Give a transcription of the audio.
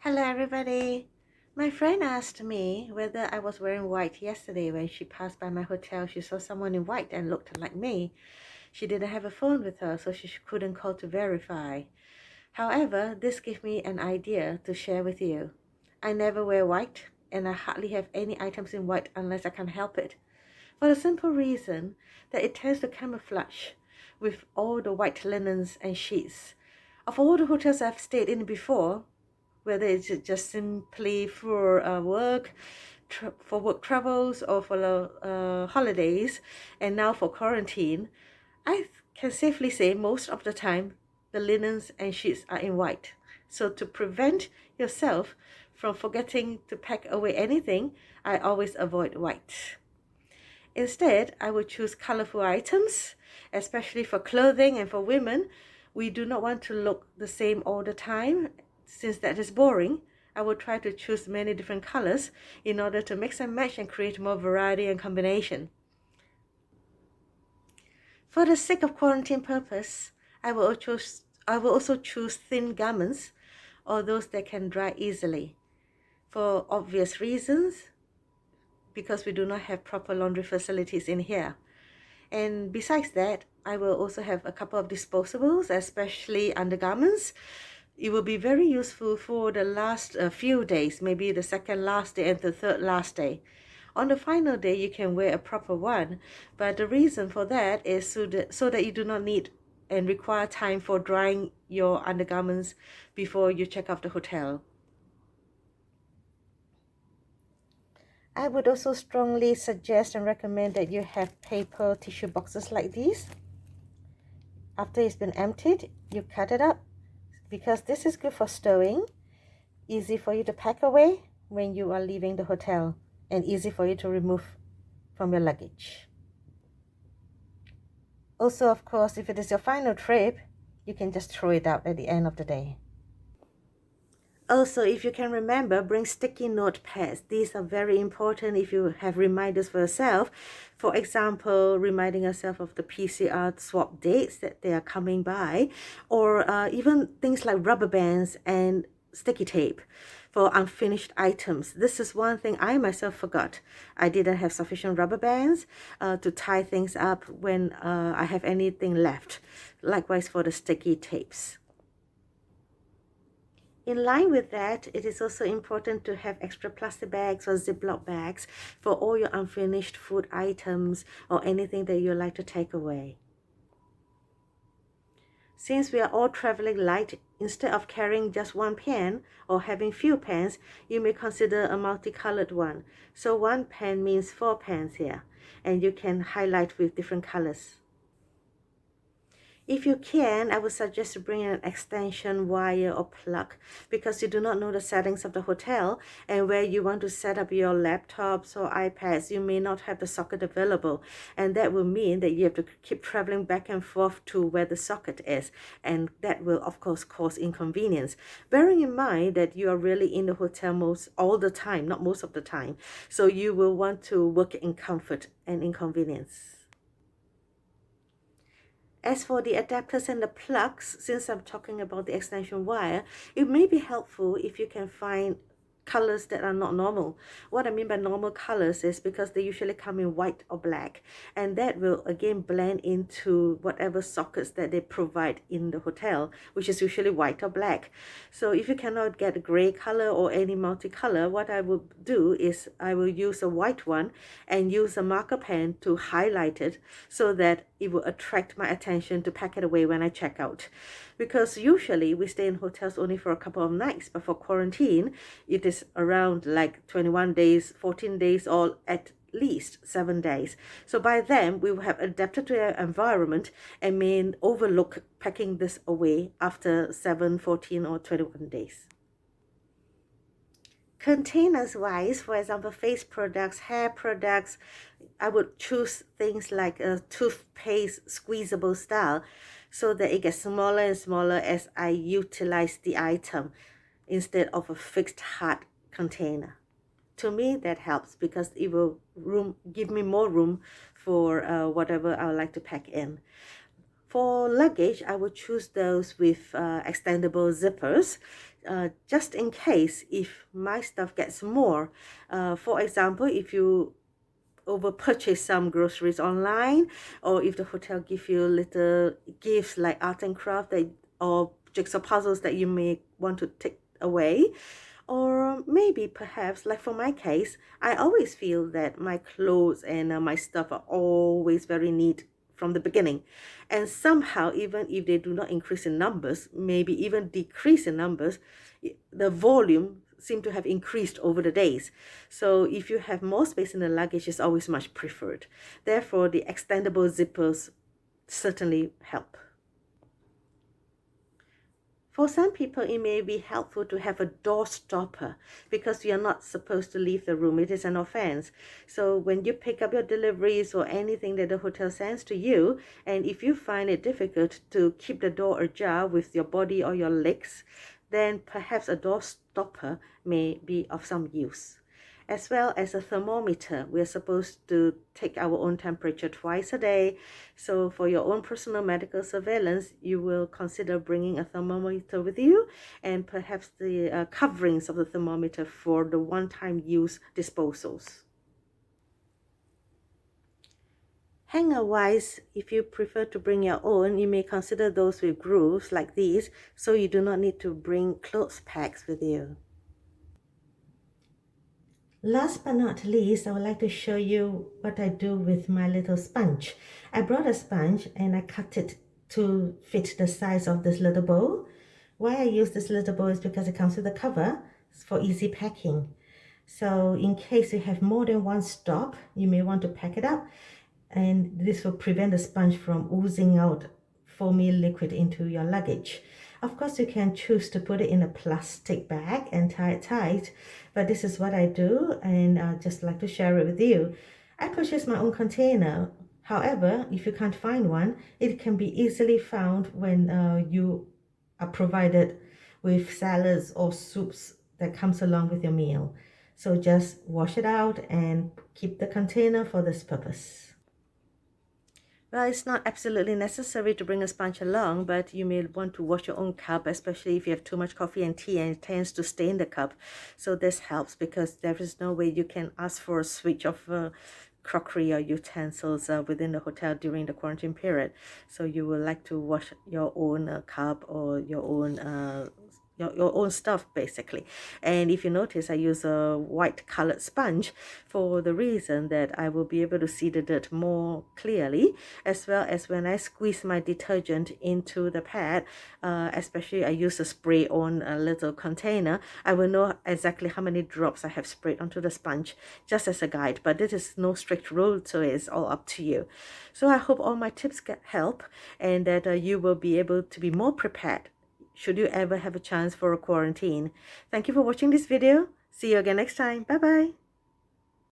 Hello everybody! My friend asked me whether I was wearing white yesterday. When she passed by my hotel, she saw someone in white and looked like me. She didn't have a phone with her, so she couldn't call to verify. However, this gave me an idea to share with you. I never wear white, and I hardly have any items in white unless I can help it. For the simple reason that it tends to camouflage with all the white linens and sheets. Of all the hotels I've stayed in before, whether it's just simply for work travels or for holidays, and now for quarantine, I can safely say most of the time the linens and sheets are in white. So to prevent yourself from forgetting to pack away anything, I always avoid white. Instead, I would choose colorful items, especially for clothing and for women. We do not want to look the same all the time, since that is boring. I will try to choose many different colors in order to mix and match and create more variety and combination. For the sake of quarantine purpose, I will also choose thin garments or those that can dry easily. For obvious reasons, because we do not have proper laundry facilities in here. And besides that, I will also have a couple of disposables, especially undergarments. It will be very useful for the last few days, maybe the second last day and the third last day. On the final day, you can wear a proper one, but the reason for that is so that you do not need and require time for drying your undergarments before you check out the hotel. I would also strongly suggest and recommend that you have paper tissue boxes like these. After it's been emptied, you cut it up because this is good for stowing, easy for you to pack away when you are leaving the hotel, and easy for you to remove from your luggage. Also, of course, if it is your final trip, you can just throw it out at the end of the day. Also, if you can remember, bring sticky notepads. These are very important if you have reminders for yourself. For example, reminding yourself of the PCR swab dates that they are coming by, or even things like rubber bands and sticky tape for unfinished items. This is one thing I myself forgot. I didn't have sufficient rubber bands to tie things up when I have anything left. Likewise for the sticky tapes. In line with that, it is also important to have extra plastic bags or Ziploc bags for all your unfinished food items or anything that you like to take away. Since we are all traveling light, instead of carrying just one pen or having few pens, you may consider a multicolored one. So one pen means 4 pens here, and you can highlight with different colors. If you can, I would suggest to bring an extension wire or plug because you do not know the settings of the hotel, and where you want to set up your laptops or iPads, you may not have the socket available, and that will mean that you have to keep traveling back and forth to where the socket is, and that will of course cause inconvenience. Bearing in mind that you are really in the hotel most all the time, not most of the time, so you will want to work in comfort and inconvenience. As for the adapters and the plugs, since I'm talking about the extension wire, it may be helpful if you can find colors that are not normal. What I mean by normal colors is because they usually come in white or black, and that will again blend into whatever sockets that they provide in the hotel, which is usually white or black. So if you cannot get a gray color or any multicolor, what I will do is I will use a white one and use a marker pen to highlight it so that it will attract my attention to pack it away when I check out. Because usually we stay in hotels only for a couple of nights, but for quarantine, it is around like 21 days, 14 days, or at least 7 days. So by then, we will have adapted to our environment and may overlook packing this away after 7, 14, or 21 days. Containers wise, for example, face products, hair products, I would choose things like a toothpaste squeezable style so that it gets smaller and smaller as I utilize the item instead of a fixed hard container. To me, that helps because it will give me more room for whatever I would like to pack in. For luggage, I would choose those with extendable zippers, just in case if my stuff gets more. For example, if you over purchase some groceries online, or if the hotel give you little gifts like art and craft that, or jigsaw puzzles that you may want to take away, or maybe perhaps like for my case, I always feel that my clothes and my stuff are always very neat from the beginning, and somehow even if they do not increase in numbers, maybe even decrease in numbers, the volume seem to have increased over the days. So if you have more space in the luggage, is always much preferred. Therefore, the extendable zippers certainly help. For some people, it may be helpful to have a door stopper because you're not supposed to leave the room. It is an offense. So when you pick up your deliveries or anything that the hotel sends to you, and if you find it difficult to keep the door ajar with your body or your legs, then perhaps a door stopper may be of some use. As well as a thermometer. We're supposed to take our own temperature twice a day. So for your own personal medical surveillance, you will consider bringing a thermometer with you, and perhaps the coverings of the thermometer for the one-time use disposals. Hanger-wise, if you prefer to bring your own, you may consider those with grooves like these, so you do not need to bring clothes pegs with you. Last but not least, I would like to show you what I do with my little sponge. I brought a sponge and I cut it to fit the size of this little bowl. Why I use this little bowl is because it comes with a cover for easy packing. So in case you have more than one stop, you may want to pack it up, and this will prevent the sponge from oozing out foamy liquid into your luggage. Of course, you can choose to put it in a plastic bag and tie it tight, but this is what I do, and I'd just like to share it with you. I purchased my own container. However, if you can't find one, it can be easily found when you are provided with salads or soups that comes along with your meal. So just wash it out and keep the container for this purpose. Well, it's not absolutely necessary to bring a sponge along, but you may want to wash your own cup, especially if you have too much coffee and tea and it tends to stain the cup. So this helps because there is no way you can ask for a switch of crockery or utensils within the hotel during the quarantine period. So you will like to wash your own cup or your own stuff basically. And if you notice, I use a white colored sponge for the reason that I will be able to see the dirt more clearly, as well as when I squeeze my detergent into the pad, especially I use a spray on a little container, I will know exactly how many drops I have sprayed onto the sponge, just as a guide. But this is no strict rule, so it's all up to you. So I hope all my tips help, and that you will be able to be more prepared should you ever have a chance for a quarantine. Thank you for watching this video. See you again next time. Bye bye.